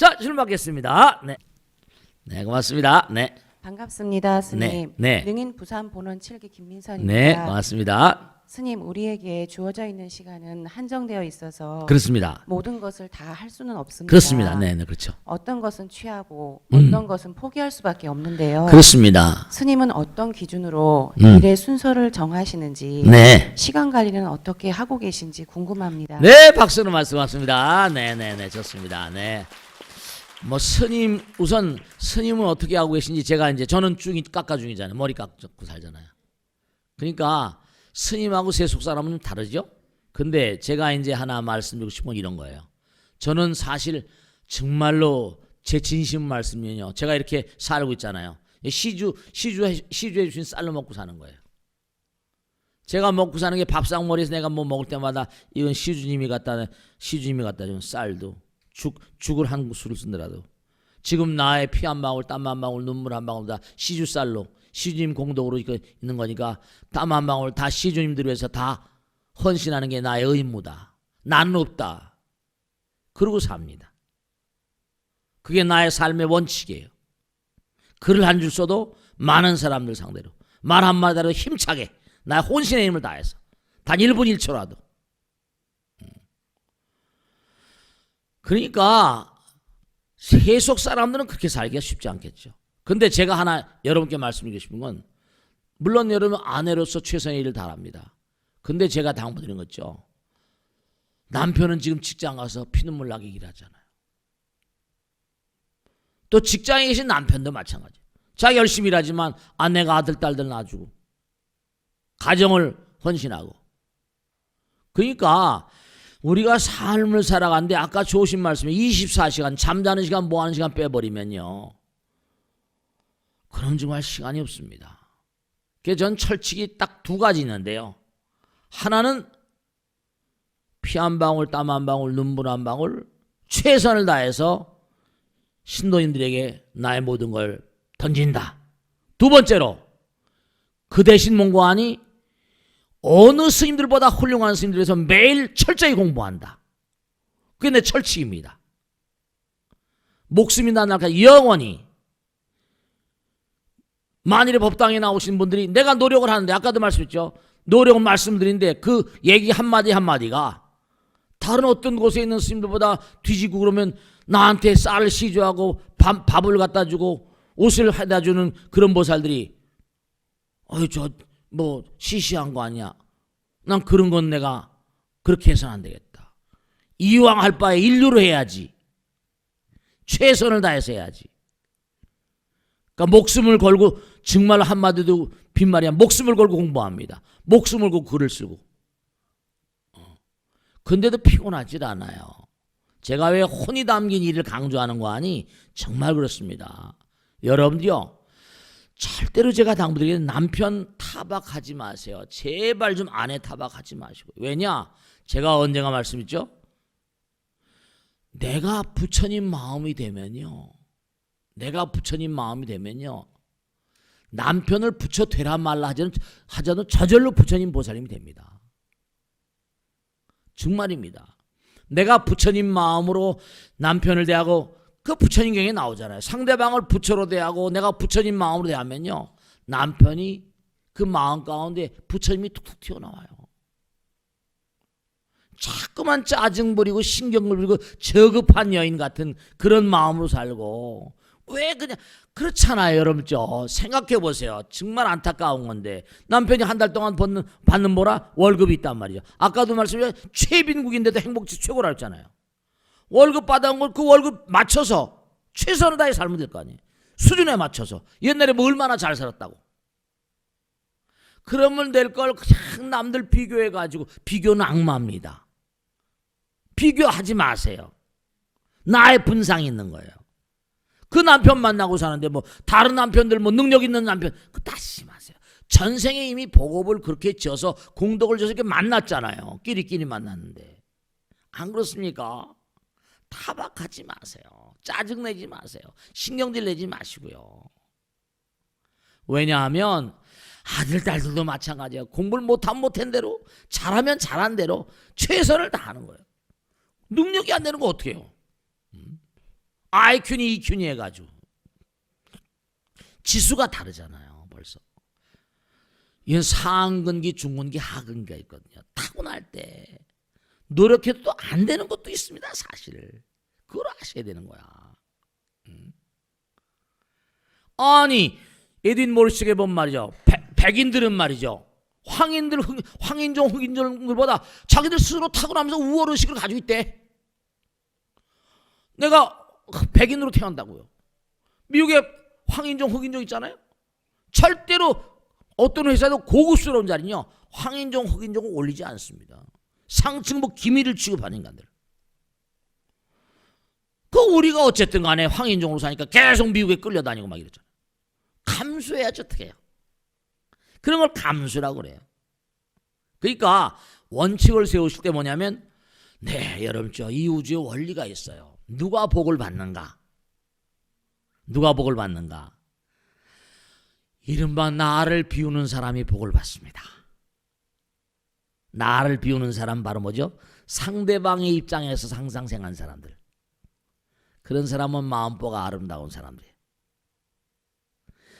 자, 질문 받겠습니다. 네. 네, 고맙습니다. 네. 반갑습니다, 스님. 네. 능인 부산 본원 7기 김민선입니다. 네, 반갑습니다. 스님, 우리에게 주어져 있는 시간은 한정되어 있어서 그렇습니다. 모든 것을 다 할 수는 없습니다. 그렇습니다. 네, 네, 그렇죠. 어떤 것은 취하고 어떤 것은 포기할 수밖에 없는데요. 그렇습니다. 스님은 어떤 기준으로 음. 일의 순서를 정하시는지 네. 시간 관리는 어떻게 하고 계신지 궁금합니다. 네, 박수로 말씀하십니다. 네, 네, 네, 좋습니다. 네. 뭐 스님 우선 스님은 어떻게 하고 계신지 제가 이제 저는 중이 깎아 중이잖아요. 머리 깎고 살잖아요. 그러니까 스님하고 세속 사람은 다르죠. 근데 제가 이제 하나 말씀드리고 싶은 건 이런 거예요. 저는 사실 정말로 제 진심 말씀이요. 제가 이렇게 살고 있잖아요. 시주해 주신 쌀로 먹고 사는 거예요. 제가 먹고 사는 게 밥상머리에서 내가 뭐 먹을 때마다 이건 시주님이 갖다 준 쌀도 죽을 한 구슬을 쓰더라도 지금 나의 피 한 방울, 땀 한 방울, 눈물 한 방울 다 시주쌀로 시주님 공덕으로 있는 거니까 땀 한 방울 다 시주님들 위해서 다 헌신하는 게 나의 의무다. 나는 없다. 그러고 삽니다. 그게 나의 삶의 원칙이에요. 글을 한 줄 써도 많은 사람들 상대로 말 한마디라도 힘차게 나의 혼신의 힘을 다해서 단 1분 1초라도. 그러니까 세속 사람들은 그렇게 살기가 쉽지 않겠죠. 근데 제가 하나 여러분께 말씀드리고 싶은 건 물론 여러분 아내로서 최선의 일을 다합니다. 근데 제가 당부드린 거죠. 남편은 지금 직장 가서 피눈물 나게 일하잖아요. 또 직장에 계신 남편도 마찬가지. 자기 열심히 일하지만 아내가 아들 딸들 놔주고 가정을 헌신하고. 그러니까 우리가 삶을 살아가는데 아까 좋으신 말씀에 24시간 잠자는 시간 뭐하는 시간 빼버리면요. 그럼 정말 시간이 없습니다. 그래서 전 철칙이 딱 두 가지 있는데요. 하나는 피 한 방울, 땀 한 방울, 눈물 한 방울 최선을 다해서 신도인들에게 나의 모든 걸 던진다. 두 번째로 그 대신 뭔고하니 어느 스님들보다 훌륭한 스님들에서 매일 철저히 공부한다. 그게 내 철칙입니다. 목숨이 난 날까지 영원히. 만일의 법당에 나오신 분들이 내가 노력을 하는데 아까도 말씀했죠. 노력은 말씀드린데 그 얘기 한마디 한마디가 다른 어떤 곳에 있는 스님들보다 뒤지고 그러면 나한테 쌀을 시주하고 밥을 갖다 주고 옷을 해다 주는 그런 보살들이 저 뭐 시시한 거 아니야. 난 그런 건 내가 그렇게 해서는 안 되겠다. 이왕 할 바에 인류로 해야지. 최선을 다해서 해야지. 그러니까 목숨을 걸고 정말 한마디도 빈말이야. 목숨을 걸고 공부합니다. 목숨을 걸고 글을 쓰고. 근데도 피곤하질 않아요. 제가 왜 혼이 담긴 일을 강조하는 거 아니? 정말 그렇습니다. 여러분들요. 절대로 제가 당부드리는 남편 타박하지 마세요. 제발 좀 아내 타박하지 마시고. 왜냐? 제가 언젠가 말씀했죠. 내가 부처님 마음이 되면요. 남편을 부처 되라 말라 하자는 저절로 부처님 보살님이 됩니다. 정말입니다. 내가 부처님 마음으로 남편을 대하고 그 부처님 경에 나오잖아요. 상대방을 부처로 대하고 내가 부처님 마음으로 대하면요. 남편이 그 마음 가운데 부처님이 툭툭 튀어나와요. 자꾸만 짜증 부리고 신경 부리고 저급한 여인 같은 그런 마음으로 살고 왜 그냥 그렇잖아요. 여러분 생각해 보세요. 정말 안타까운 건데 남편이 한 달 동안 받는 뭐라? 월급이 있단 말이죠. 아까도 말씀드렸죠. 최빈국인데도 행복지 최고라 했잖아요. 월급 받아온 걸 그 월급 맞춰서 최선을 다해 살면 될 거 아니에요. 수준에 맞춰서. 옛날에 뭐 얼마나 잘 살았다고. 그러면 될 걸 그냥 남들 비교해가지고. 비교는 악마입니다. 비교하지 마세요. 나의 분상이 있는 거예요. 그 남편 만나고 사는데 뭐 다른 남편들 뭐 능력 있는 남편 그 따지지 마세요. 전생에 이미 복업을 그렇게 지어서 공덕을 지어서 이렇게 만났잖아요. 끼리끼리 만났는데. 안 그렇습니까? 타박하지 마세요. 짜증내지 마세요. 신경질 내지 마시고요. 왜냐하면 아들 딸들도 마찬가지예요. 공부를 못하면 못한 대로 잘하면 잘한 대로 최선을 다하는 거예요. 능력이 안 되는 거 어떻게 해요? IQ니 EQ니 해가지고 지수가 다르잖아요. 벌써 이건 상근기, 중근기, 하근기가 있거든요. 타고날 때 노력해도 또 안 되는 것도 있습니다. 사실 그걸 아셔야 되는 거야. 아니 에딘 모리스에게 본 말이죠. 백인들은 말이죠. 황인종 흑인종들보다 자기들 스스로 타고나면서 우월의식을 가지고 있대. 내가 백인으로 태어난다고요. 미국에 황인종 흑인종 있잖아요. 절대로 어떤 회사도 고급스러운 자리는요 황인종 흑인종을 올리지 않습니다. 상층 뭐 기밀을 취급하는 인간들. 그 우리가 어쨌든 간에 황인종으로 사니까 계속 미국에 끌려다니고 막 이러잖아요. 감수해야지 어떻게 해요. 그런 걸 감수라고 그래요. 그러니까 원칙을 세우실 때 뭐냐면 네 여러분 이 우주에 원리가 있어요. 누가 복을 받는가? 누가 복을 받는가? 이른바 나를 비우는 사람이 복을 받습니다. 나를 비우는 사람 바로 뭐죠? 상대방의 입장에서 항상 생각한 사람들. 그런 사람은 마음보가 아름다운 사람들이에요.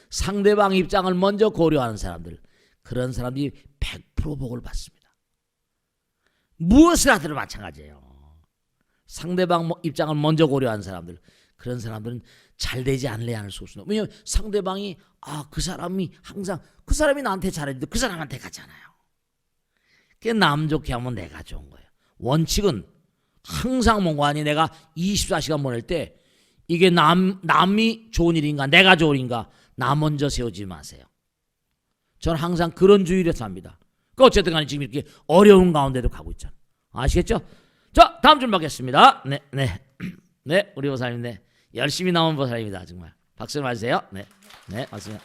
상대방 입장을 먼저 고려하는 사람들. 그런 사람들이 100% 복을 받습니다. 무엇을 하더라도 마찬가지예요. 상대방 입장을 먼저 고려하는 사람들. 그런 사람들은 잘 되지 않을래야 할 수 없습니다. 왜냐하면 상대방이 그 사람이 항상 그 사람이 나한테 잘했는데 그 사람한테 가잖아요. 그게 남 좋게 하면 내가 좋은 거예요. 원칙은 항상 뭔가 아니 내가 24시간 보낼 때 이게 남이 좋은 일인가 내가 좋은 일인가 나 먼저 세우지 마세요. 저는 항상 그런 주의를 삽니다. 그 어쨌든 간에 지금 이렇게 어려운 가운데도 가고 있잖아요. 아시겠죠? 자 다음 줄 받겠습니다. 네 우리 보살님 네 열심히 나온 보살입니다. 정말 박수 맞으세요. 네 맞습니다.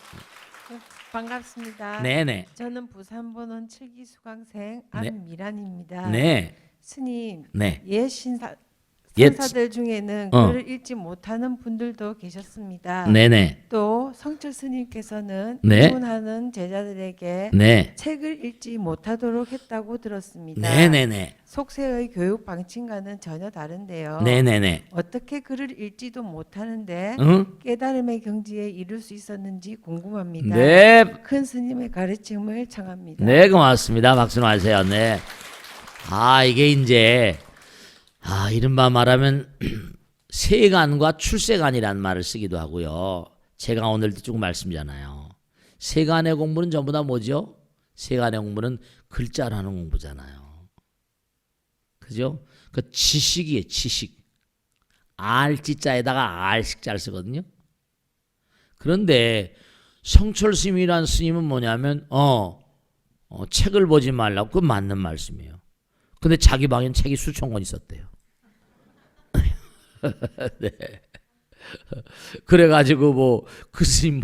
반갑습니다. 네네. 저는 부산본원 7기 수강생 네. 안미란입니다. 네. 스님, 네. 옛 신사들 중에는 글을 읽지 못하는 분들도 계셨습니다. 네네. 또 성철 스님께서는 네. 입문하는 제자들에게 네. 책을 읽지 못하도록 했다고 들었습니다. 네네네. 속세의 교육 방침과는 전혀 다른데요. 네네네. 어떻게 글을 읽지도 못하는데 응? 깨달음의 경지에 이룰 수 있었는지 궁금합니다. 네. 큰 스님의 가르침을 청합니다. 네, 고맙습니다. 박수 나주세요. 네. 이게 이제, 이른바 말하면, 세간과 출세간이라는 말을 쓰기도 하고요. 제가 오늘도 조금 말씀드리잖아요. 세간의 공부는 전부 다 뭐죠? 세간의 공부는 글자로 하는 공부잖아요. 그죠? 그 지식이에요, 지식. 알지자에다가 알식자를 쓰거든요. 그런데, 성철스님이란 스님은 뭐냐면, 책을 보지 말라고, 그건 맞는 말씀이에요. 근데 자기 방엔 책이 수천 권 있었대요. 네. 그래가지고 그 스님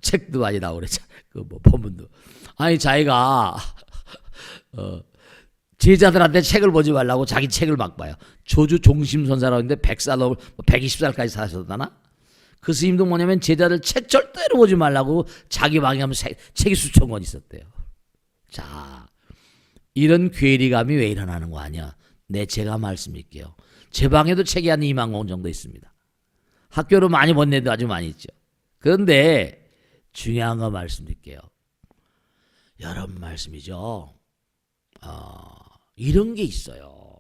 책도 많이 나오고 그랬잖아요. 법문도. 아니 자기가 제자들한테 책을 보지 말라고 자기 책을 막 봐요. 조주 종심선사라고 했는데 100살 120살까지 사셨다나? 그 스님도 뭐냐면 제자들 책 절대로 보지 말라고 자기 방에 하면 책이 수천 권 있었대요. 자, 이런 괴리감이 왜 일어나는 거 아니야? 제가 말씀드릴게요. 제 방에도 책이 한 2만 권 정도 있습니다. 학교로 많이 본 애도 아주 많이 있죠. 그런데 중요한 거 말씀드릴게요. 여러분 말씀이죠. 이런 게 있어요.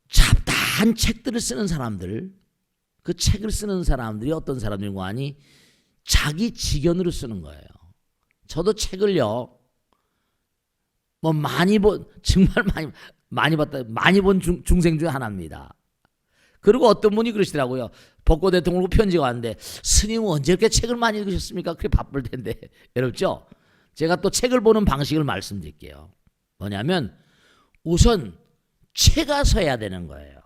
잡다한 책들을 쓰는 사람들, 그 책을 쓰는 사람들이 어떤 사람들과 하니 자기 직연으로 쓰는 거예요. 저도 책을요, 정말 많이 본 중생 중에 하나입니다. 그리고 어떤 분이 그러시더라고요. 법고 대통령으로 편지가 왔는데 스님은 언제 이렇게 책을 많이 읽으셨습니까? 그렇게 바쁠 텐데. 여러분죠? 제가 또 책을 보는 방식을 말씀드릴게요. 뭐냐면 우선 채가 서야 되는 거예요.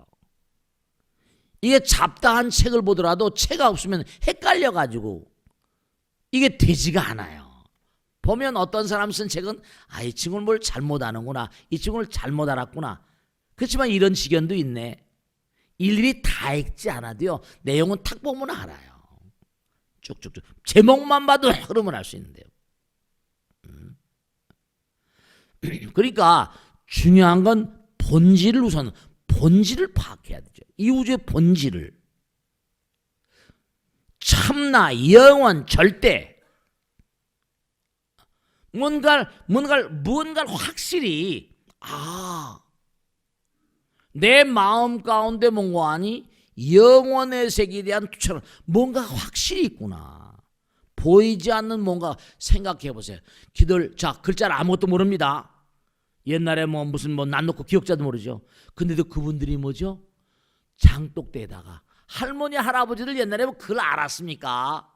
이게 잡다한 책을 보더라도 채가 없으면 헷갈려가지고 이게 되지가 않아요. 보면 어떤 사람 쓴 책은 이 친구는 뭘 잘못 아는구나. 이 친구는 잘못 알았구나. 그렇지만 이런 지견도 있네. 일일이 다 읽지 않아도요. 내용은 탁 보면 알아요. 쭉쭉쭉. 제목만 봐도 흐름을 알 수 있는데요. 그러니까 중요한 건 본질을 우선 본질을 파악해야 되죠. 이 우주의 본질을. 참나, 영원, 절대. 뭔가를 확실히, 내 마음 가운데 뭔가 아니 영원의 세계에 대한 투철은 뭔가 확실히 있구나. 보이지 않는 뭔가 생각해 보세요. 자, 글자를 아무것도 모릅니다. 옛날에 무슨 난 놓고 기억자도 모르죠. 근데도 그분들이 뭐죠? 장독대에다가 할머니 할아버지들 옛날에 그걸 알았습니까?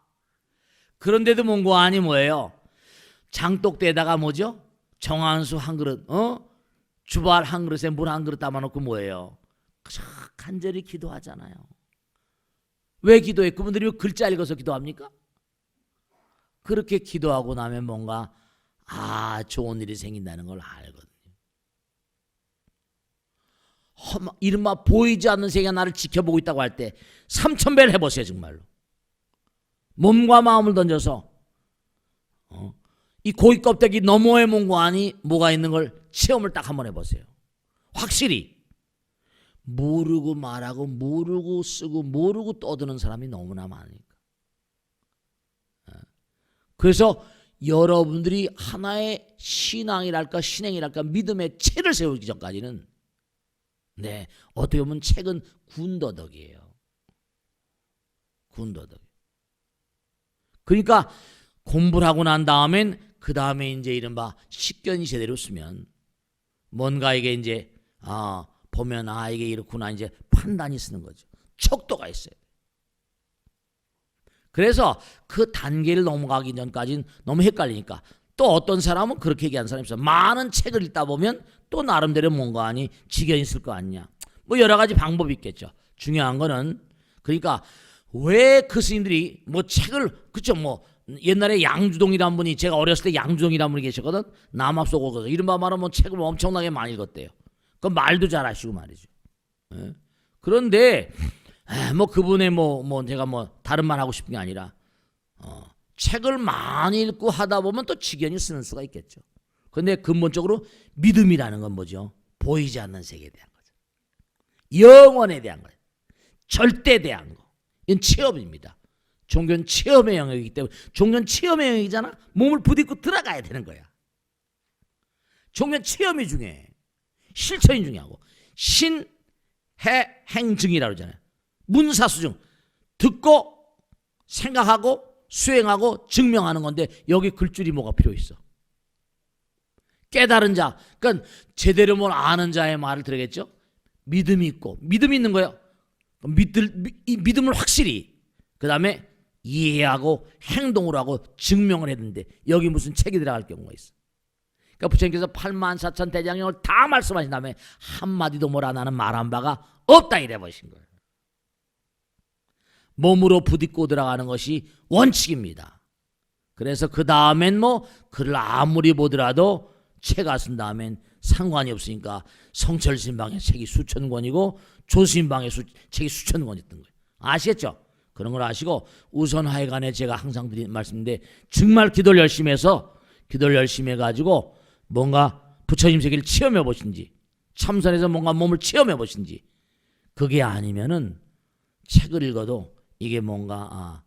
그런데도 뭔가 아니 뭐예요? 장독대에다가 뭐죠? 정한수 한 그릇, 주발 한 그릇에 물 한 그릇 담아놓고 뭐예요? 간절히 기도하잖아요. 왜 기도해? 그분들이 왜 글자 읽어서 기도합니까? 그렇게 기도하고 나면 뭔가 좋은 일이 생긴다는 걸 알거든요. 이른바 보이지 않는 세계가 나를 지켜보고 있다고 할 때 3000배를 해보세요. 정말로 몸과 마음을 던져서 이 고기 껍데기 너머에 뭔가 아니 뭐가 있는 걸 체험을 딱 한번 해보세요. 확실히 모르고 말하고 모르고 쓰고 모르고 떠드는 사람이 너무나 많으니까. 그래서 여러분들이 하나의 신앙이랄까 신행이랄까 믿음의 체를 세우기 전까지는 어떻게 보면 책은 군더더기예요. 군더더기. 그러니까 공부를 하고 난 다음엔 그 다음에 이제 이른바 식견이 제대로 쓰면 뭔가 이게 이제 보면 이게 이렇구나 이제 판단이 쓰는 거죠. 척도가 있어요. 그래서 그 단계를 넘어가기 전까지는 너무 헷갈리니까 또 어떤 사람은 그렇게 얘기하는 사람이 있어요. 많은 책을 읽다 보면 또 나름대로 뭔가 아니 지견이 있을 거 아니냐. 뭐 여러 가지 방법이 있겠죠. 중요한 거는 그러니까 왜 그 스님들이 뭐 책을 그쵸 옛날에 양주동이라는 분이 제가 어렸을 때 양주동이라는 분이 계셨거든. 남합소고서 이른바 말하면 책을 엄청나게 많이 읽었대요. 그 말도 잘하시고 말이죠. 그런데 그분의 제가 다른 말 하고 싶은 게 아니라 책을 많이 읽고 하다 보면 또 지견이 쓰는 수가 있겠죠. 그런데 근본적으로 믿음이라는 건 뭐죠? 보이지 않는 세계에 대한 거죠. 영원에 대한 거예요. 절대에 대한 거. 이건 체험입니다. 종교는 체험의 영역이기 때문에 종교는 체험의 영역이잖아. 몸을 부딪고 들어가야 되는 거야. 종교는 체험이 중요해. 실천이 중요하고 신해행증이라고 그러잖아요. 문사수증. 듣고 생각하고 수행하고 증명하는 건데 여기 글줄이 뭐가 필요 있어? 깨달은 자. 그러니까 제대로 뭘 아는 자의 말을 들으겠죠? 믿음이 있고 믿음이 있는 거예요. 이 믿음을 확실히 그 다음에 이해하고 행동을 하고 증명을 했는데 여기 무슨 책이 들어갈 경우가 있어. 그러니까 부처님께서 84,000 대장경을 다 말씀하신 다음에 한마디도 뭐라 나는 말한 바가 없다 이래 보신 거예요. 몸으로 부딪고 들어가는 것이 원칙입니다. 그래서 그 다음엔 글을 아무리 보더라도 책을 쓴 다음엔 상관이 없으니까 성철신방의 책이 수천 권이고 조신방의 책이 수천 권이었던 거예요. 아시겠죠? 그런 걸 아시고 우선 하여간에 제가 항상 드리는 말씀인데 정말 기도를 열심히 해서 기도를 열심히 해가지고 뭔가 부처님 세계를 체험해 보신지 참선해서 뭔가 몸을 체험해 보신지 그게 아니면은 책을 읽어도 이게 뭔가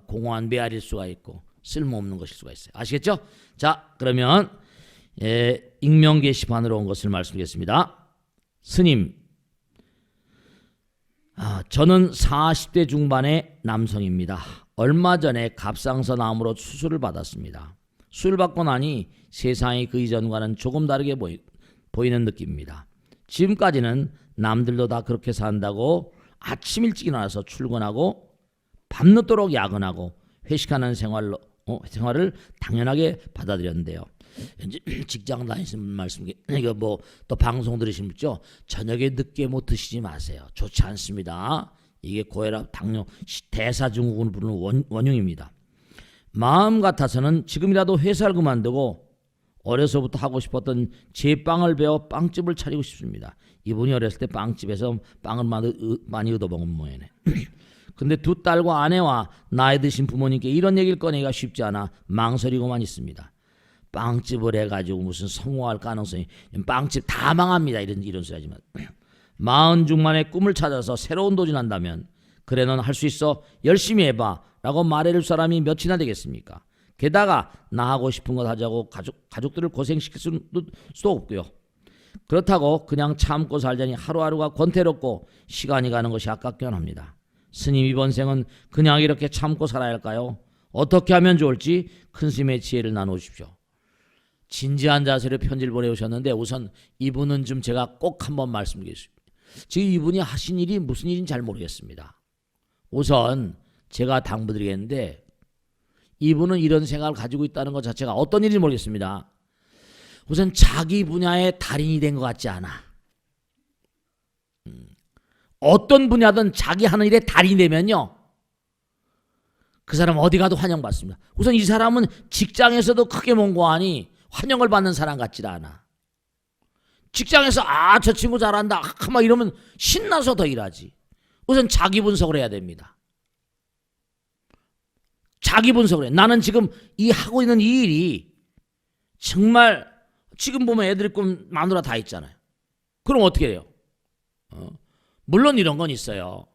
공허한 메아리일 수가 있고 쓸모없는 것일 수가 있어요. 아시겠죠? 자, 그러면 익명 게시판으로 온 것을 말씀드리겠습니다. 스님, 저는 40대 중반의 남성입니다. 얼마 전에 갑상선암으로 수술을 받았습니다. 수술 받고 나니 세상이 그 이전과는 조금 다르게 보이는 느낌입니다. 지금까지는 남들도 다 그렇게 산다고 아침 일찍 일어나서 출근하고 밤늦도록 야근하고 회식하는 생활을 당연하게 받아들였는데요. 현재 직장 다니시는 말씀 이거 또 방송 들으시면 있죠. 저녁에 늦게 못 드시지 마세요. 좋지 않습니다. 이게 고혈압, 당뇨, 대사증후군을 부르는 원흉입니다. 마음 같아서는 지금이라도 회사를 그만두고 어려서부터 하고 싶었던 제빵을 배워 빵집을 차리고 싶습니다. 이분이 어렸을 때 빵집에서 빵을 많이 얻어먹은 모양이네. 근데 두 딸과 아내와 나이 드신 부모님께 이런 얘기를 꺼내기가 쉽지 않아 망설이고만 있습니다. 빵집을 해가지고 무슨 성공할 가능성이 빵집 다 망합니다. 이런 소리 하지만 마흔 중만에 꿈을 찾아서 새로운 도전한다면 그래 넌 할 수 있어 열심히 해봐 라고 말해줄 사람이 몇이나 되겠습니까? 게다가 나 하고 싶은 것 하자고 가족들을 고생시킬 수도 없고요. 그렇다고 그냥 참고 살자니 하루하루가 권태롭고 시간이 가는 것이 아깝긴 합니다. 스님 이번 생은 그냥 이렇게 참고 살아야 할까요? 어떻게 하면 좋을지 큰 스님의 지혜를 나누십시오. 진지한 자세로 편지를 보내오셨는데 우선 이분은 좀 제가 꼭 한번 말씀드리겠습니다. 지금 이분이 하신 일이 무슨 일인지 잘 모르겠습니다. 우선 제가 당부드리겠는데 이분은 이런 생각을 가지고 있다는 것 자체가 어떤 일인지 모르겠습니다. 우선 자기 분야의 달인이 된 것 같지 않아. 어떤 분야든 자기 하는 일에 달인이 되면요, 그 사람 어디 가도 환영받습니다. 우선 이 사람은 직장에서도 크게 mon고하니 환영을 받는 사람 같지가 않아. 직장에서 저 친구 잘한다 막 이러면 신나서 더 일하지. 우선 자기 분석을 해야 됩니다. 자기 분석을 해. 나는 지금 이 하고 있는 이 일이 정말 지금 보면 애들 꿈 마누라 다 있잖아요. 그럼 어떻게 해요? 물론 이런 건 있어요.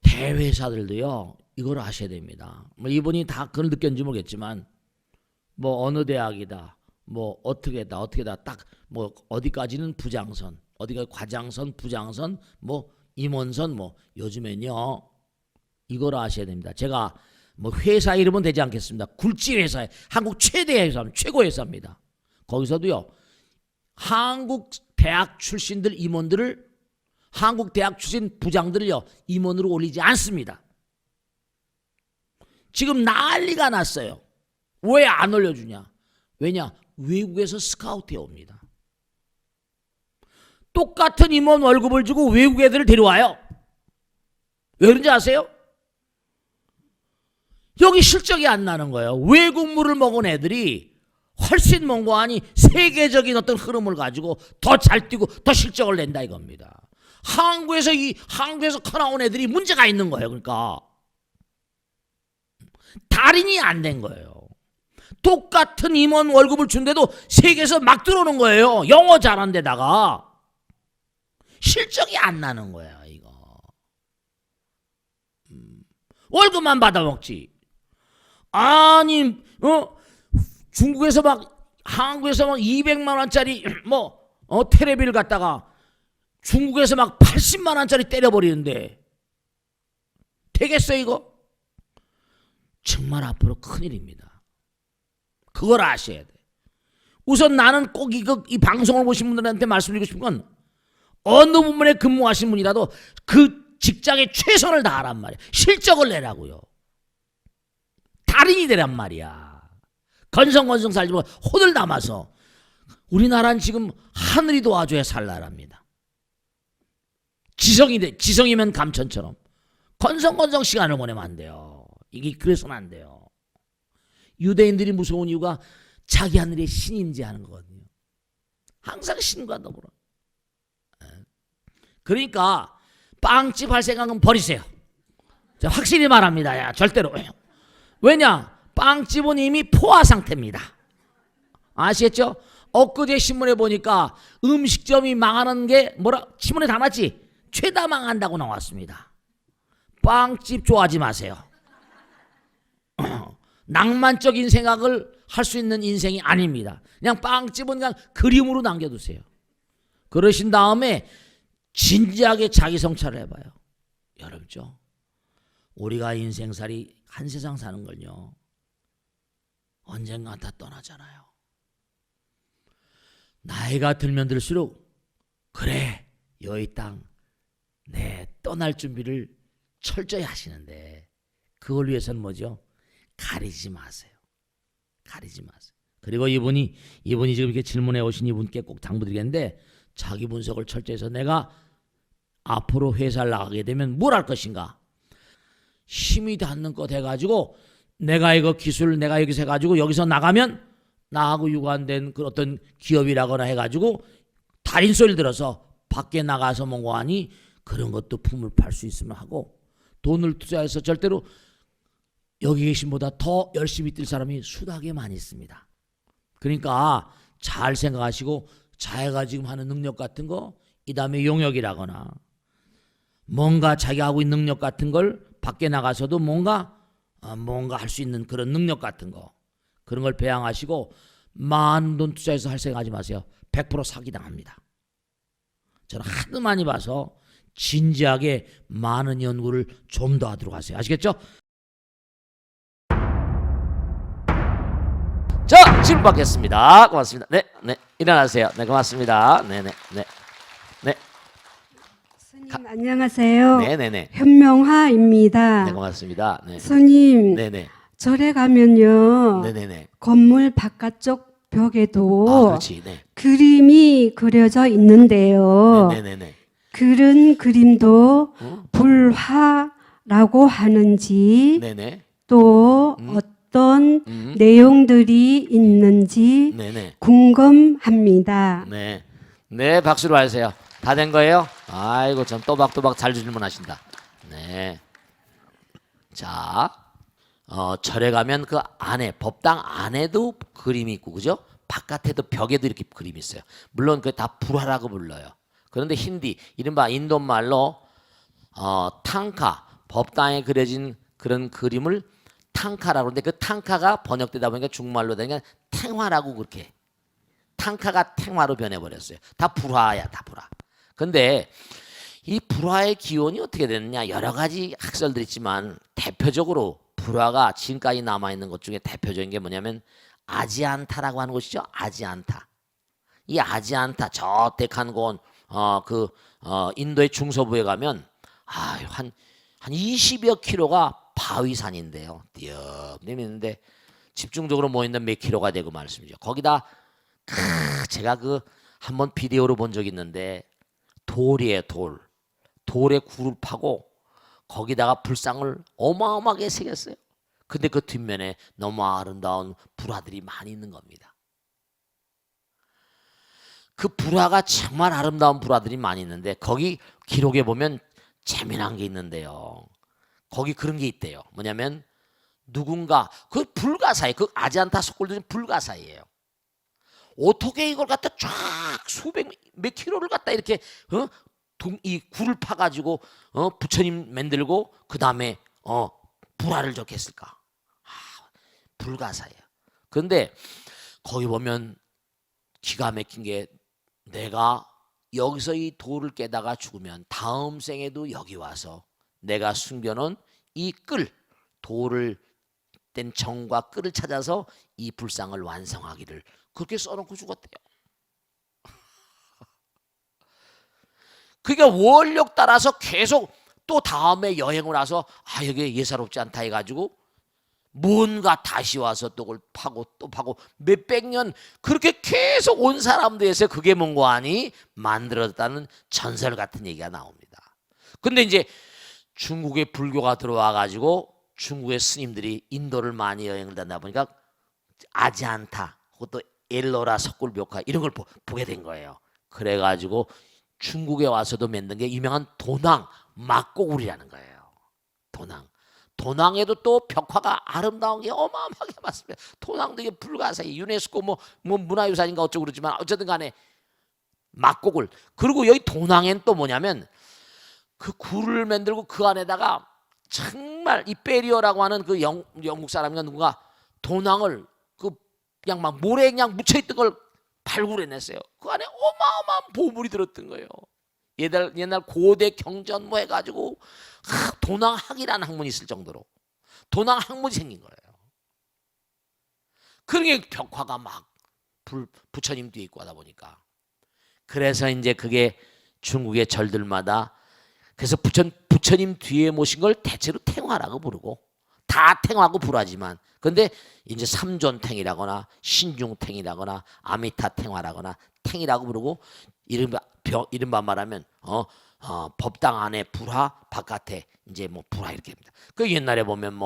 대회사들도요 이걸 아셔야 됩니다. 뭐 이분이 다 그걸 느꼈는지 모르겠지만 뭐 어느 대학이다 뭐 어떻게다 딱 뭐 어디까지는 부장선, 어디가 과장선, 부장선, 뭐 임원선, 뭐 요즘엔요 이걸 아셔야 됩니다. 제가 뭐 회사 이름은 되지 않겠습니다. 굴지 회사에 한국 최대 회사입니다. 최고 회사입니다. 거기서도요 한국 대학 출신들 임원들을 한국 대학 출신 부장들을요 임원으로 올리지 않습니다. 지금 난리가 났어요. 왜 안 올려주냐? 왜냐? 외국에서 스카우트해 옵니다. 똑같은 임원 월급을 주고 외국 애들을 데려와요. 왜 그런지 아세요? 여기 실적이 안 나는 거예요. 외국 물을 먹은 애들이 훨씬 mon고하니 세계적인 어떤 흐름을 가지고 더 잘 뛰고 더 실적을 낸다 이겁니다. 한국에서 커 나온 애들이 문제가 있는 거예요. 그러니까 달인이 안 된 거예요. 똑같은 임원 월급을 준데도 세계에서 막 들어오는 거예요. 영어 잘한 데다가 실적이 안 나는 거야 이거. 월급만 받아먹지. 아니 중국에서 막 한국에서 막 200만 원짜리 테레비를 갖다가 중국에서 막 80만 원짜리 때려버리는데 되겠어 이거? 정말 앞으로 큰일입니다. 그걸 아셔야 돼. 우선 나는 꼭 이 방송을 보신 분들한테 말씀드리고 싶은 건 어느 부문에 근무하신 분이라도 그 직장에 최선을 다하란 말이야. 실적을 내라고요. 달인이 되란 말이야. 건성건성 살지 말고 혼을 담아서. 우리나라는 지금 하늘이 도와줘야 살 나라입니다. 지성이면 감천처럼 건성건성 시간을 보내면 안 돼요. 이게 그래서는 안 돼요. 유대인들이 무서운 이유가 자기 하늘의 신임지하는 거거든요. 항상 신과 더불어. 그러니까 빵집 할 생각은 버리세요. 제가 확실히 말합니다. 야, 절대로. 왜냐? 빵집은 이미 포화 상태입니다. 아시겠죠? 엊그제 신문에 보니까 음식점이 망하는 게 신문에 담았지? 죄다 망한다고 나왔습니다. 빵집 좋아하지 마세요. 낭만적인 생각을 할 수 있는 인생이 아닙니다. 그냥 빵집은 그냥 그림으로 남겨두세요. 그러신 다음에 진지하게 자기 성찰을 해봐요. 여러분죠? 우리가 인생살이 한 세상 사는 걸요 언젠가 다 떠나잖아요. 나이가 들면 들수록 그래 여의 땅 내 떠날 준비를 철저히 하시는데 그걸 위해서는 뭐죠? 가리지 마세요. 가리지 마세요. 그리고 이분이 지금 이렇게 질문해 오신 이분께 꼭 당부드리겠는데 자기 분석을 철저히 해서 내가 앞으로 회사를 나가게 되면 뭘 할 것인가? 힘이 닿는 것 해가지고 내가 이거 기술 내가 여기서 해가지고 여기서 나가면 나하고 유관된 그 어떤 기업이라거나 해가지고 달인 소리를 들어서 밖에 나가서 mon고하니 그런 것도 품을 팔 수 있으면 하고 돈을 투자해서 절대로 여기 계신 보다 더 열심히 뛸 사람이 수다하게 많이 있습니다. 그러니까 잘 생각하시고 자기가 지금 하는 능력 같은 거 이 다음에 용역이라거나 뭔가 자기가 하고 있는 능력 같은 걸 밖에 나가서도 뭔가 할 수 있는 그런 능력 같은 거 그런 걸 배양하시고 많은 돈 투자해서 할 생각하지 마세요. 100% 사기당합니다. 저는 하도 많이 봐서 진지하게 많은 연구를 좀 더 하도록 하세요. 아시겠죠? 자, 질문 받겠습니다. 고맙습니다. 네, 일어나세요. 네, 고맙습니다. 네. 스님 안녕하세요. 네. 현명화입니다. 네, 고맙습니다. 네. 스님 네. 절에 가면요 네. 건물 바깥쪽 벽에도 그렇지. 네. 그림이 그려져 있는데요. 네. 그런 그림도 불화라고 하는지 네네. 또 어떤 내용들이 있는지 네네. 궁금합니다. 네, 박수로 하세요. 다 된 거예요? 아이고, 참 또박또박 잘 질문하신다. 네. 자, 절에 가면 그 안에 법당 안에도 그림이 있고, 그죠? 바깥에도 벽에도 이렇게 그림이 있어요. 물론 그게 다 불화라고 불러요. 그런데 힌디, 이른바 인도 말로 탕카, 법당에 그려진 그런 그림을 탕카라고 그러는데 그 탕카가 번역되다 보니까 중국말로 되니까 탱화라고 그렇게 탕카가 탱화로 변해버렸어요. 다 불화야, 다 불화. 근데 이 불화의 기원이 어떻게 됐느냐 여러 가지 학설들이 있지만 대표적으로 불화가 지금까지 남아있는 것 중에 대표적인 게 뭐냐면 아지안타라고 하는 곳이죠. 아지안타. 이 아지안타 저 데칸곤 인도의 중서부에 가면 한 20여 킬로가 바위산인데요. 띄엄띄엄 있는데 집중적으로 모인다 몇 킬로가 되고 말씀이죠. 거기다 제가 한번 비디오로 본 적이 있는데 돌이에요. 돌에 굴을 파고 거기다가 불상을 어마어마하게 새겼어요. 근데 그 뒷면에 너무 아름다운 불화들이 많이 있는 겁니다. 그 불화가 정말 아름다운 불화들이 많이 있는데 거기 기록에 보면 재미난 게 있는데요. 거기 그런 게 있대요. 뭐냐면 누군가 그 불가사의 그 아지안타 석굴들은 불가사예요. 어떻게 이걸 갖다 쫙 몇 킬로를 갖다 이렇게 이 굴을 파가지고 부처님 만들고 그 다음에 불화를 적했을까? 불가사예요. 그런데 거기 보면 기가 막힌 게 내가 여기서 이 돌을 깨다가 죽으면 다음 생에도 여기 와서 내가 숨겨놓은 이 돌을 뗀 정과 끌을 찾아서 이 불상을 완성하기를 그렇게 써놓고 죽었대요. 그러니까 원력 따라서 계속 또 다음에 여행을 와서 여기 예사롭지 않다 해가지고 뭔가 다시 와서 또 그걸 파고 또 파고 몇백 년 그렇게 계속 온 사람들에서 그게 뭔가 하니 만들어졌다는 전설 같은 얘기가 나옵니다. 근데 이제 중국에 불교가 들어와 가지고 중국의 스님들이 인도를 많이 여행을 다니다 보니까 아지안타 그것도 엘로라 석굴 묘카 이런 걸 보게 된 거예요. 그래가지고 중국에 와서도 만든 게 유명한 도낭 막고굴이라는 거예요. 도낭에도 또 벽화가 아름다운 게 어마어마하게 많습니다. 도낭도 이게 불가사의 유네스코 뭐 문화유산인가 어쩌고 그러지만 어쨌든 간에 막고굴. 그리고 여기 도낭엔 또 뭐냐면 그 굴을 만들고 그 안에다가 정말 이 베리어라고 하는 그 영국 사람인가 누군가 도낭을 그냥 막 모래에 그냥 묻혀있던 걸 발굴해냈어요. 그 안에 어마어마한 보물이 들었던 거예요. 옛날 고대 경전 뭐 해가지고 도낭학이라는 학문이 있을 정도로 도낭학문이 생긴 거예요. 그러게 벽화가 막 부처님 뒤에 있고 하다 보니까 그래서 이제 그게 중국의 절들마다 그래서 부처님 뒤에 모신 걸 대체로 탱화라고 부르고 다 탱화고 불화지만 근데 이제 삼존탱이라거나 신중탱이라거나 아미타탱화라거나 탱이라고 부르고 이른바 말하면 법당 안에 불화 바깥에 이제 뭐 불화 이렇게 합니다. 그 옛날에 보면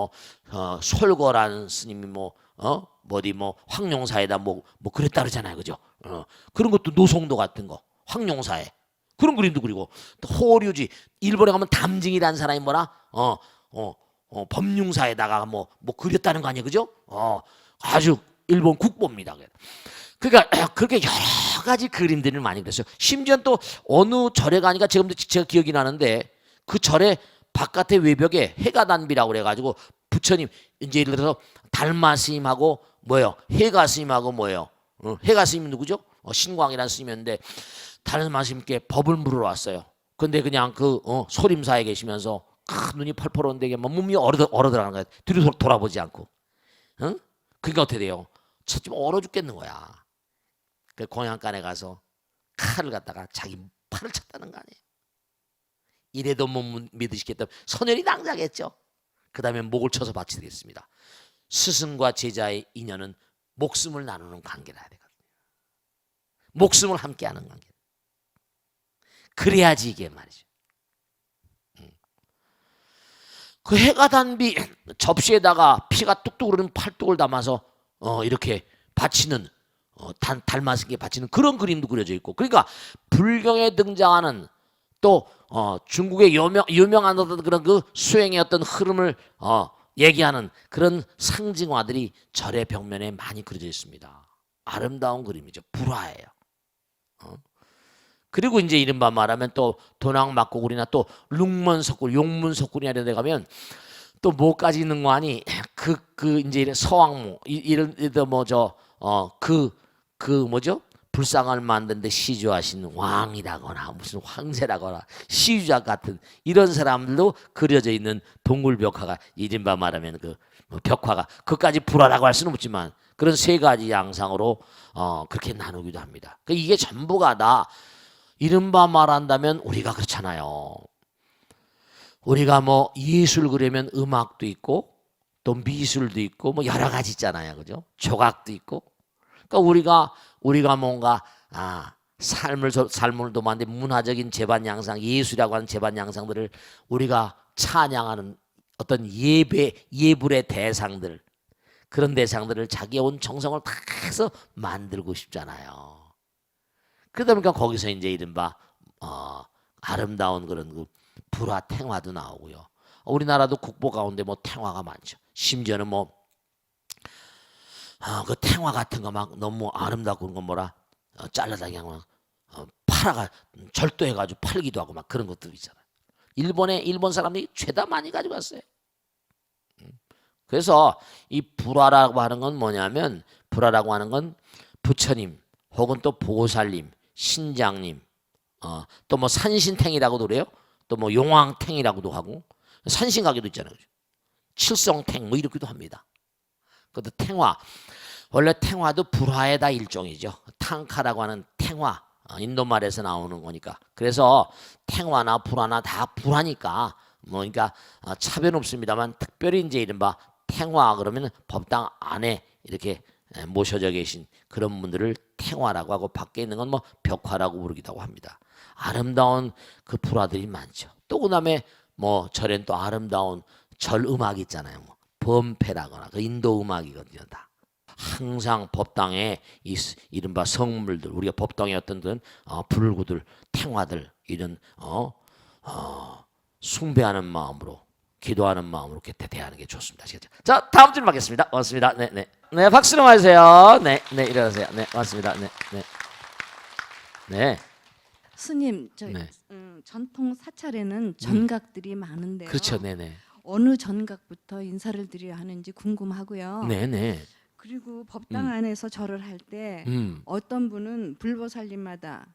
솔거라는 스님이 황룡사에다 뭐 그랬다 그러잖아요. 그죠? 그런 것도 노송도 같은 거 황룡사에 그런 그림도 그리고 또 호류지 일본에 가면 담징이라는 사람이 법융사에다가 뭐 그렸다는 거 아니에요. 그죠? 아주 일본 국보입니다. 그러니까 그렇게 여러 가지 그림들을 많이 그렸어요. 심지어 또 어느 절에 가니까 제가 기억이 나는데 그 절의 바깥의 외벽에 해가 단비라고 그래가지고 부처님 이제 예를 들어서 달마 스님하고 뭐예요? 해가 스님하고 뭐예요? 해가 스님 누구죠? 신광이라는 스님이었는데 달마 스님께 법을 물으러 왔어요. 근데 그냥 그 소림사에 계시면서 눈이 펄펄 오는데 뭐 몸이 얼어 들어가는 거야. 뒤로 돌아보지 않고. 그러니까 어떻게 돼요? 좀 얼어 죽겠는 거야. 그 공양간에 가서 칼을 갖다가 자기 팔을 쳤다는 거 아니에요. 이래도 못 믿으시겠다면 선열이 낭자겠죠. 그 다음에 목을 쳐서 바치겠습니다. 스승과 제자의 인연은 목숨을 나누는 관계라 해야 되거든요. 목숨을 함께하는 관계. 그래야지 이게 말이죠. 그 해가 단비 접시에다가 피가 뚝뚝 흐르는 팔뚝을 담아서 이렇게 바치는 달마스게 바치는 그런 그림도 그려져 있고, 그러니까 불경에 등장하는 또 중국의 유명한 어떤 그런 그 수행의 어떤 흐름을 얘기하는 그런 상징화들이 절의 벽면에 많이 그려져 있습니다. 아름다운 그림이죠. 불화예요. 그리고 이제 이른바 말하면 또 도낭막고굴이나 또 룽먼석굴, 용문석굴이나 이런 데 가면 또 뭐까지 있는 거 아니? 그 이제 서왕모 이런 그 뭐죠? 불상을 만드는데 시주하신 왕이라거나 무슨 황제라거나 시주자 같은 이런 사람들도 그려져 있는 동굴 벽화가 이른바 말하면 그 벽화가 그까지 불화라고 할 수는 없지만 그런 세 가지 양상으로 그렇게 나누기도 합니다. 그러니까 이게 전부가 다 이른바 말한다면 우리가 그렇잖아요. 우리가 뭐 예술 그러면 음악도 있고 또 미술도 있고 뭐 여러 가지 있잖아요, 그죠? 조각도 있고. 그러니까 우리가 뭔가 삶을 도모하는데 문화적인 제반 양상, 예술이라고 하는 제반 양상들을 우리가 찬양하는 어떤 예불의 대상들, 그런 대상들을 자기의 온 정성을 다 해서 만들고 싶잖아요. 그러다 보니까 거기서 이제 이른바 아름다운 그런 그 불화 탱화도 나오고요. 우리나라도 국보 가운데 뭐 탱화가 많죠. 심지어는 뭐 그 탱화 같은 거 막 너무 아름답고 그런 거 뭐라 잘라다 그냥 팔아가 절도해가지고 팔기도 하고 막 그런 것들 있잖아요. 일본 사람들이 죄다 많이 가지고 왔어요. 그래서 이 불화라고 하는 건 뭐냐면 불화라고 하는 건 부처님 혹은 또 보살님, 신장님, 또 뭐 산신탱이라고도 그래요. 또 뭐 용왕탱이라고도 하고 산신가게도 있잖아요. 칠성탱 뭐 이렇게도 합니다. 그것도 탱화. 원래 탱화도 불화의 다 일종이죠. 탕카라고 하는 탱화. 인도말에서 나오는 거니까. 그래서 탱화나 불화나 다 불화니까 뭐 그러니까 차별 없습니다만 특별히 이제 이른바 탱화 그러면 법당 안에 이렇게 모셔져 계신 그런 분들을 탱화라고 하고 밖에 있는 건 뭐 벽화라고 부르기도 하고 합니다. 아름다운 그 불화들이 많죠. 또 그다음에 뭐 절엔 또 아름다운 절 음악이 있잖아요. 뭐 범패라거나 그 인도 음악이거든요. 다 항상 법당에 이른바 성물들 우리가 법당에 어떤 그런 불구들 탱화들 이런 숭배하는 마음으로 기도하는 마음으로 이렇게 대하는 게 좋습니다. 아시겠죠? 자, 다음 질문 하겠습니다. 고맙습니다. 네, 박수로 맞으세요. 네, 일어나세요. 네, 고맙습니다. 네. 스님, 전통 사찰에는 전각들이 많은데요. 그렇죠. 네네. 어느 전각부터 인사를 드려야 하는지 궁금하고요. 네네. 그리고 법당 안에서 절을 할 때 어떤 분은 불보살님마다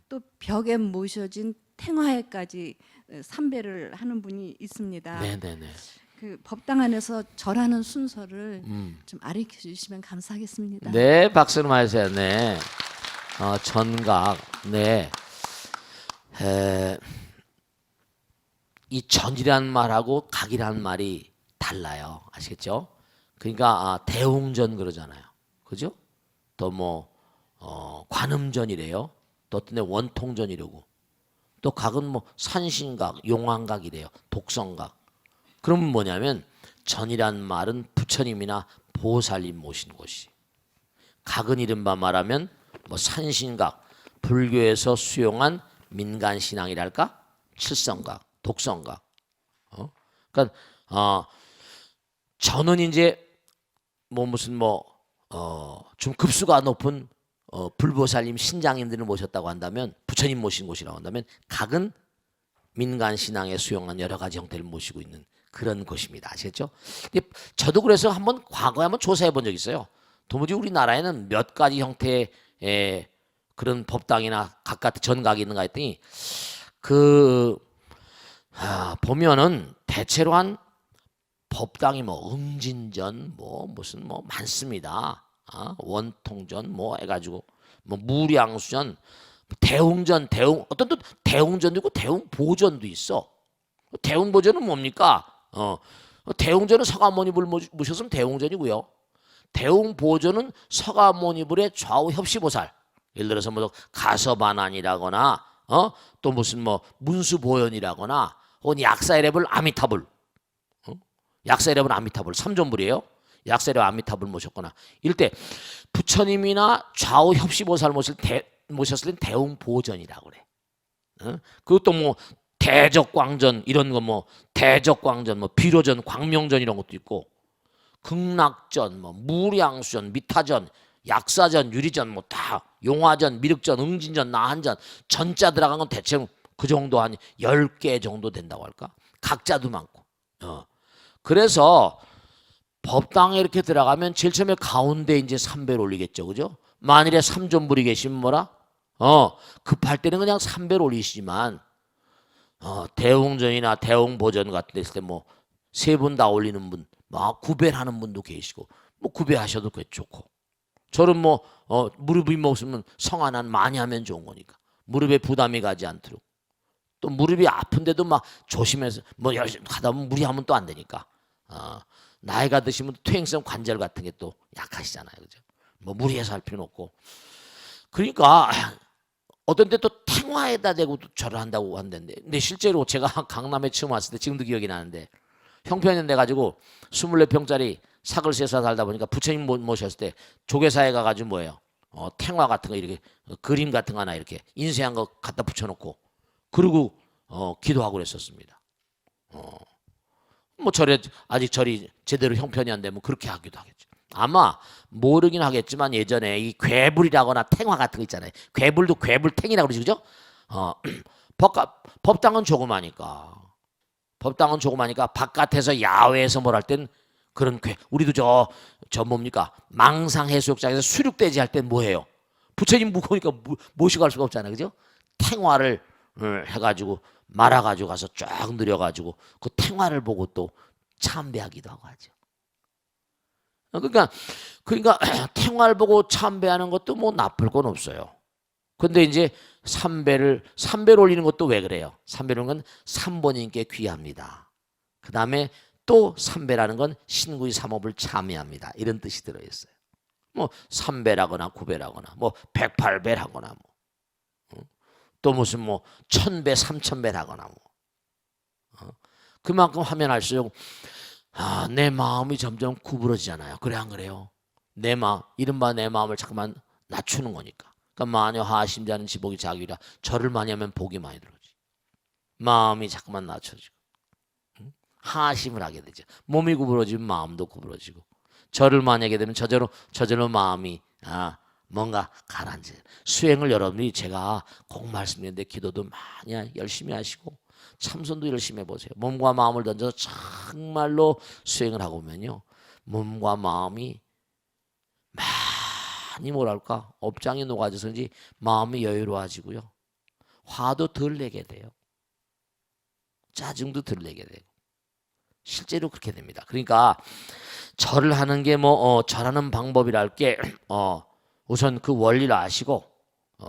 또 벽에 모셔진 탱화에까지 삼배를 하는 분이 있습니다. 네네네. 그 법당 안에서 절하는 순서를 좀 알려 주시면 감사하겠습니다. 네, 박수로 맞으세요. 네. 전각. 네. 이 전이라는 말하고 각이라는 말이 달라요. 아시겠죠? 그러니까 대웅전 그러잖아요. 그죠? 또 뭐 관음전이래요. 또 어떤 데 원통전이라고. 또 각은 뭐 산신각, 용왕각이래요. 독성각. 그러면 뭐냐면 전이란 말은 부처님이나 보살님 모신 곳이. 각은 이른바 말하면 뭐 산신각, 불교에서 수용한 민간 신앙이랄까? 칠성각, 독성각. 그러니까 저는 이제 뭐 무슨 좀 급수가 높은 불보살님 신장님들을 모셨다고 한다면 부처님 모신 곳이라고 한다면 각은 민간 신앙에 수용한 여러 가지 형태를 모시고 있는 그런 곳입니다. 아시겠죠? 근데 저도 그래서 한번 과거에 한번 조사해 본 적이 있어요. 도무지 우리나라에는 몇 가지 형태의 그런 법당이나 각각 전각이 있는가 했더니 보면은 대체로 한 법당이 뭐 응진전 뭐 무슨 뭐 많습니다. 원통전 뭐 해가지고 뭐 무량수전, 대웅전, 어떤 또 대웅전도 있고 대웅보전도 있어. 대웅보전은 뭡니까? 대웅전은 서가모니불 모셨으면 대웅전이고요. 대웅보전은 서가모니불의 좌우 협시보살. 예를 들어서 뭐 가서반안이라거나 또 무슨 뭐 문수보현이라거나 혹은 약사이레불 아미타불, 약사이레불 아미타불 삼존불이에요. 약사이레불 아미타불 모셨거나 이럴 때 부처님이나 좌우 협시보살 모셨을 땐 대웅보전이라고 그래. 그것도 뭐 대적광전 이런 거 뭐 대적광전 뭐 비로전 광명전 이런 것도 있고 극락전 뭐 무량수전 미타전 약사전 유리전 뭐 다 용화전 미륵전 응진전 나한전 전자 들어간 건 대체 그 정도 한 10개 정도 된다고 할까? 각자도 많고. 그래서 법당에 이렇게 들어가면 제일 처음에 가운데 이제 3배를 올리겠죠. 그죠? 만일에 삼존불이 계시면 뭐라? 급할 때는 그냥 3배를 올리시지만 대웅전이나 대웅보전 같은 데 있을 때 뭐 3분 다 올리는 분, 막 9배를 하는 분도 계시고 뭐 9배 하셔도 꽤 좋고 저는 뭐 무릎이 없으면 성안한 많이 하면 좋은 거니까 무릎에 부담이 가지 않도록 또 무릎이 아픈데도 막 조심해서 뭐 열심히 하다 보면 무리하면 또 안 되니까 나이가 드시면 퇴행성 관절 같은 게 또 약하시잖아요. 그죠? 뭐 무리해서 할 필요는 없고 그러니까 어떤 때 또 탱화에다 대고 절을 한다고 한다는데 근데 실제로 제가 강남에 처음 왔을 때 지금도 기억이 나는데 형편이 돼가지고 24평짜리 사글세사 살다 보니까 부처님 모셨을 때 조계사에 가가지고 뭐예요? 탱화 같은 거 이렇게 그림 같은 거 하나 이렇게 인쇄한 거 갖다 붙여놓고 그리고 기도하고 그랬었습니다. 뭐 절에 아직 절이 제대로 형편이 안 되면 그렇게 하기도 하겠죠. 아마 모르긴 하겠지만 예전에 이 괴불이라거나 탱화 같은 거 있잖아요. 괴불도 괴불탱이라고 그러지 그죠? 법당은 조그마니까 바깥에서 야외에서 뭘 할 땐 그런 우리도 저 뭡니까 망상해수욕장에서 수륙대지 할 땐 뭐해요? 부처님 무거우니까 모시고 갈 수가 없잖아요. 그죠? 탱화를 해가지고 말아가지고 가서 쫙 늘여가지고 그 탱화를 보고 또 참배하기도 하고 하죠. 그러니까 탱화를 보고 참배하는 것도 뭐 나쁠 건 없어요. 근데 이제 3배를 올리는 것도 왜 그래요? 3배라는 건 삼보님께 귀합니다. 그 다음에 또 3배라는 건 신구의 삼업을 참여합니다. 이런 뜻이 들어있어요. 뭐 3배라거나 9배라거나 뭐 108배라거나 또 무슨 뭐 1000배, 3000배라거나 그만큼 하면 할수록 내 마음이 점점 구부러지잖아요. 그래 안 그래요? 이른바 내 마음을 자꾸만 낮추는 거니까. 그러니까 마녀 하심자는 지복이 자기라 절을 많이 하면 복이 많이 들어오지. 마음이 자꾸만 낮춰지고 하심을 하게 되죠. 몸이 구부러지면 마음도 구부러지고 절을 많이 하게 되면 저절로 마음이 뭔가 가라앉아요. 수행을 여러분이 제가 꼭 말씀드렸는데 기도도 많이 열심히 하시고 참선도 열심히 해보세요. 몸과 마음을 던져서 정말로 수행을 하고 보면요. 몸과 마음이 많이 뭐랄까 업장이 녹아져서인지 마음이 여유로워지고요. 화도 덜 내게 돼요. 짜증도 덜 내게 되고 실제로 그렇게 됩니다. 그러니까 절을 하는 게 절하는 방법이랄 게 우선 그 원리를 아시고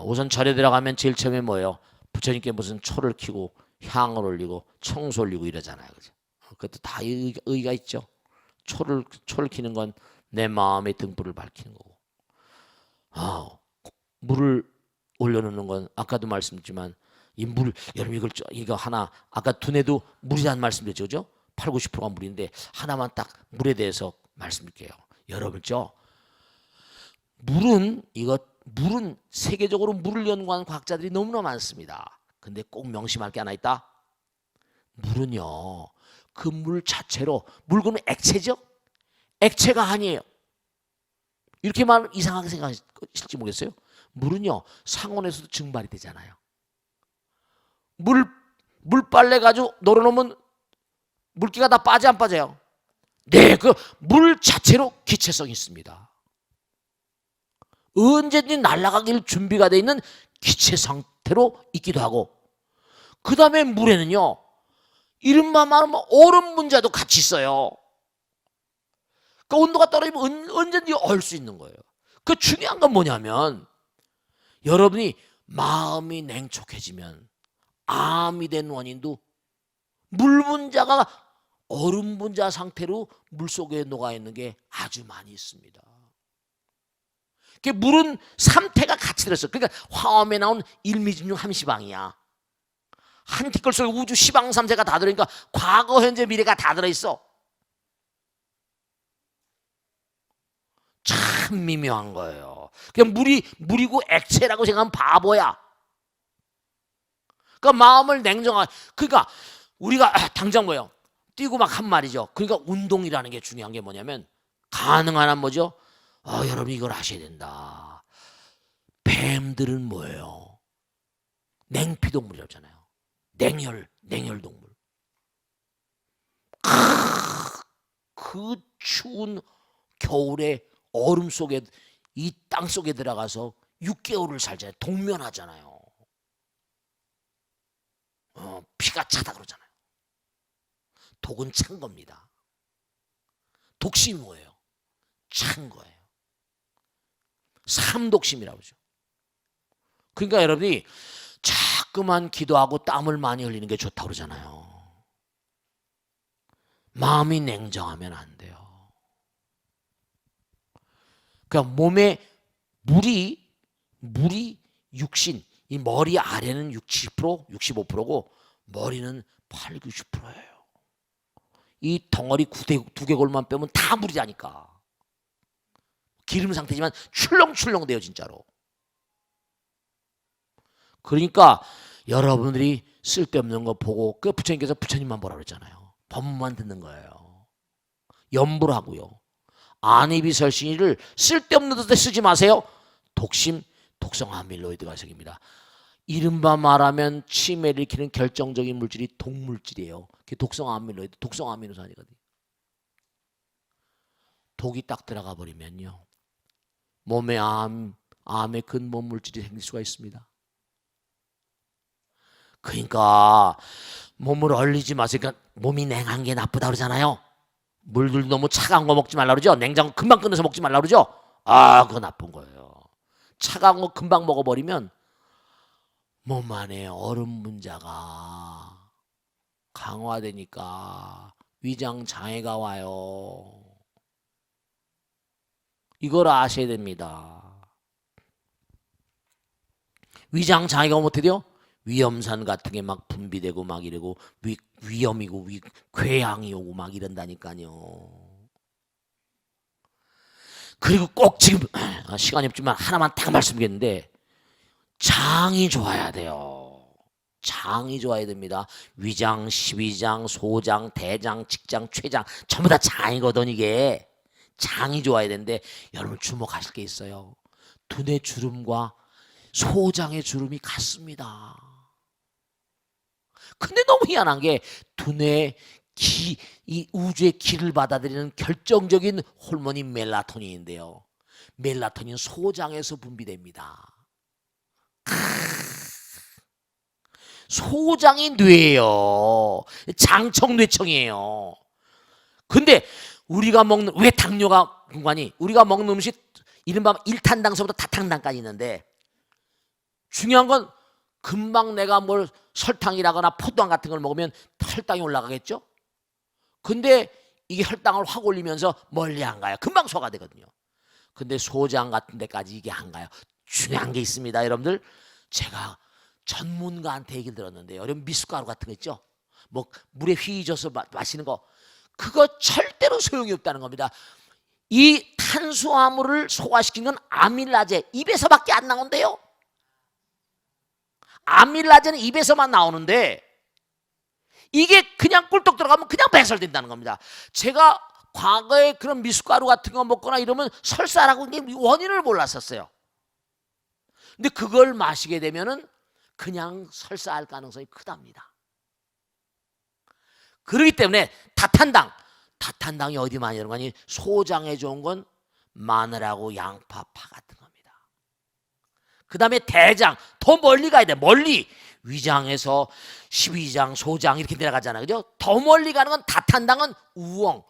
우선 절에 들어가면 제일 처음에 뭐예요? 부처님께 무슨 초를 켜고 향을 올리고 청수 올리고 이러잖아요. 그죠? 그것도 다 의의가 있죠. 초를 켜는 건 내 마음의 등불을 밝히는 거고 물을 올려놓는 건 아까도 말씀드렸지만 이 물 여러분 이거 하나 아까 두뇌도 물이라는 말씀드렸죠. 그죠? 80~90%가 물인데 하나만 딱 물에 대해서 말씀드릴게요. 여러분 물은 세계적으로 물을 연구하는 과학자들이 너무나 많습니다. 근데 꼭 명심할 게 하나 있다. 물은요. 그 물 자체로 물건은 액체죠. 액체가 아니에요. 이렇게 말 이상하게 생각하실지 모르겠어요. 물은요 상온에서도 증발이 되잖아요. 물빨래 가지고 널어놓으면 물기가 다 빠져 안 빠져요? 네, 그 물 자체로 기체성이 있습니다. 언제든지 날아가길 준비가 되어 있는 기체 상태로 있기도 하고, 그 다음에 물에는요 이름만 말하면 얼음 분자도 같이 있어요. 그 온도가 떨어지면 언제든지 얼 수 있는 거예요. 그 중요한 건 뭐냐면, 여러분이 마음이 냉촉해지면 암이 된 원인도 물 분자가 얼음 분자 상태로 물 속에 녹아 있는 게 아주 많이 있습니다. 물은 3태가 같이 들었어. 그러니까 화엄에 나온 일미진중 함시방이야. 한 티끌 속에 우주 시방 3세가 다 들어있으니까 과거 현재 미래가 다 들어있어. 참 미묘한 거예요. 그냥 물이고 액체라고 생각하면 바보야. 그러니까 마음을 냉정하게, 그러니까 우리가 당장 뭐예요? 뛰고 막 한 말이죠. 그러니까 운동이라는 게 중요한 게 뭐냐면, 가능한 한 뭐죠? 여러분 이걸 아셔야 된다. 뱀들은 뭐예요? 냉피동물이라잖아요. 냉혈동물. 그 추운 겨울에 얼음 속에, 이 땅 속에 들어가서 6개월을 살잖아요. 동면하잖아요. 피가 차다 그러잖아요. 독은 찬 겁니다. 독심이 뭐예요? 찬 거예요. 삼독심이라고 그러죠. 그러니까 여러분이 자꾸만 기도하고 땀을 많이 흘리는 게 좋다고 그러잖아요. 마음이 냉정하면 안 돼요. 그러니까 몸에 물이 육신, 이 머리 아래는 60%, 65%고 머리는 8, 90%예요. 이 덩어리 두개골만 빼면 다 물이라니까. 기름 상태지만 출렁출렁 돼요 진짜로. 그러니까 여러분들이 쓸데없는 거 보고, 그 부처님께서 부처님만 보라 그랬잖아요. 법문만 듣는 거예요. 염불 하고요. 안이비설신이를 쓸데없는 데 쓰지 마세요. 독심, 독성 아밀로이드가 생깁니다. 이른바 말하면 치매를 일으키는 결정적인 물질이 독물질이에요. 그게 독성 아밀로이드, 독성 아미노산이거든요. 독이 딱 들어가 버리면요, 몸에 암의 근본 물질이 생길 수가 있습니다. 그러니까 몸을 얼리지 마세요. 그러니까 몸이 냉한 게 나쁘다 그러잖아요. 물들 너무 차가운 거 먹지 말라 그러죠. 냉장고 금방 끊어서 먹지 말라 그러죠. 그거 나쁜 거예요. 차가운 거 금방 먹어버리면 몸 안에 얼음 분자가 강화되니까 위장 장애가 와요. 이걸 아셔야 됩니다. 위장 장애가 오면 어떻게 돼요? 위험산 같은 게 막 분비되고 막 이러고 위험이고 궤양이 오고 막 이런다니까요. 그리고 꼭 지금 시간이 없지만 하나만 딱 말씀드리겠는데, 장이 좋아야 돼요. 장이 좋아야 됩니다. 위장, 십위장, 소장, 대장, 직장, 췌장 전부 다 장이거든. 이게 장이 좋아야 되는데, 여러분 주목하실 게 있어요. 두뇌 주름과 소장의 주름이 같습니다. 근데 너무 희한한 게, 두뇌 이 우주의 기를 받아들이는 결정적인 호르몬이 멜라토닌인데요. 멜라토닌 소장에서 분비됩니다. 소장이 뇌예요. 장청뇌청이에요. 근데 우리가 먹는, 왜 당뇨가 공간이, 우리가 먹는 음식 이른바 1탄당서부터 다탕당까지 있는데, 중요한 건 금방 내가 뭘 설탕이라거나 포도당 같은 걸 먹으면 혈당이 올라가겠죠. 근데 이게 혈당을 확 올리면서 멀리 안 가요. 금방 소화가 되거든요. 근데 소장 같은 데까지 이게 안 가요. 중요한 게 있습니다. 여러분들, 제가 전문가한테 얘기를 들었는데요. 여러분 미숫가루 같은 거 있죠? 뭐 물에 휘저어서 마시는 거, 그거 절대로 소용이 없다는 겁니다. 이 탄수화물을 소화시키는 건 아밀라제, 입에서밖에 안 나온대요. 아밀라제는 입에서만 나오는데, 이게 그냥 꿀떡 들어가면 그냥 배설된다는 겁니다. 제가 과거에 그런 미숫가루 같은 거 먹거나 이러면 설사라고 원인을 몰랐었어요. 근데 그걸 마시게 되면은 그냥 설사할 가능성이 크답니다. 그렇기 때문에 다탄당이 어디 많이 들어가니? 소장에 좋은 건 마늘하고 양파, 파 같은 겁니다. 그 다음에 대장, 더 멀리 가야 돼. 멀리 위장에서 12장, 소장 이렇게 내려가잖아요. 그죠? 더 멀리 가는 건 다탄당은 우엉,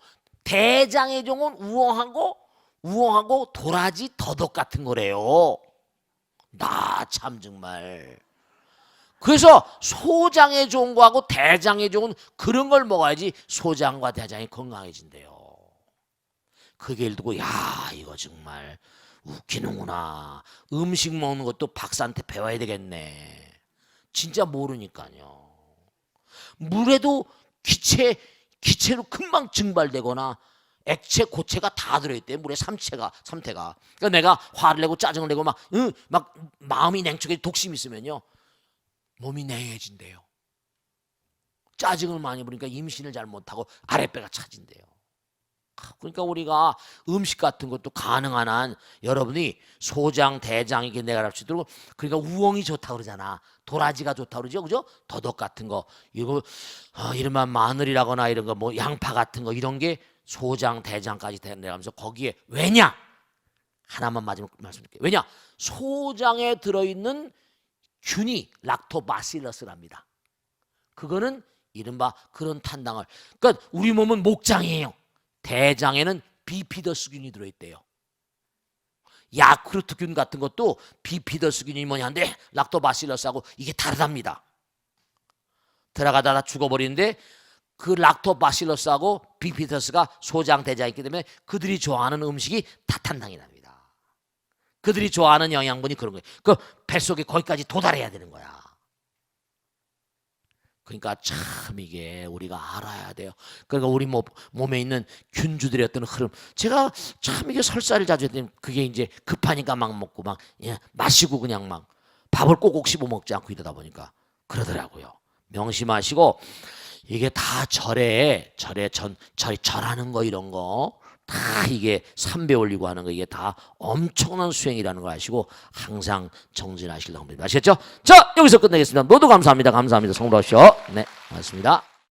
대장에 좋은 건 우엉하고 도라지, 더덕 같은 거래요. 나 참 정말. 그래서 소장에 좋은 거하고 대장에 좋은 그런 걸 먹어야지 소장과 대장이 건강해진대요. 그게 예를 들고 야 이거 정말 웃기는구나. 음식 먹는 것도 박사한테 배워야 되겠네. 진짜 모르니까요. 물에도 기체로 금방 증발되거나 액체, 고체가 다 들어있대. 물에 삼태가. 그러니까 내가 화를 내고 짜증을 내고 막 마음이 냉촉해 독심이 있으면요. 몸이 냉해진대요. 짜증을 많이 부리니까 임신을 잘 못하고 아랫배가 차진대요. 그러니까 우리가 음식 같은 것도 가능한 한 여러분이 소장, 대장 이게 내가 할 수 있도록 그러니까 우엉이 좋다고 그러잖아. 도라지가 좋다고 그러죠. 그죠? 더덕 같은 거 이거 이른바 마늘이라거나 이런 거 뭐 양파 같은 거 이런 게 소장, 대장까지 내려가면서 거기에 왜냐? 하나만 마지막 말씀드릴게요. 왜냐? 소장에 들어있는 균이 락토바실러스랍니다. 그거는 이른바 그런 탄당을 그러니까 우리 몸은 목장이에요. 대장에는 비피더스균이 들어있대요. 야쿠르트균 같은 것도 비피더스균이 뭐냐인데 락토바실러스하고 이게 다르답니다. 들어가다가 죽어버리는데 그 락토바실러스하고 비피더스가 소장, 대장이 있기 때문에 그들이 좋아하는 음식이 다탄당이랍니다. 그들이 좋아하는 영양분이 그런 거예요. 그 뱃속에 거기까지 도달해야 되는 거야. 그러니까 참 이게 우리가 알아야 돼요. 그러니까 우리 몸에 있는 균주들의 어떤 흐름. 제가 참 이게 설사를 자주 했더니 그게 이제 급하니까 막 먹고 막 마시고 그냥 막 밥을 꼭꼭 씹어 먹지 않고 이러다 보니까 그러더라고요. 명심하시고 이게 다 절에 절하는 거 이런 거 다 이게 삼배 올리고 하는 거 이게 다 엄청난 수행이라는 걸 아시고 항상 정진하시길 바랍니다. 아시겠죠? 자 여기서 끝내겠습니다. 모두 감사합니다. 성불하십시오. 네, 고맙습니다.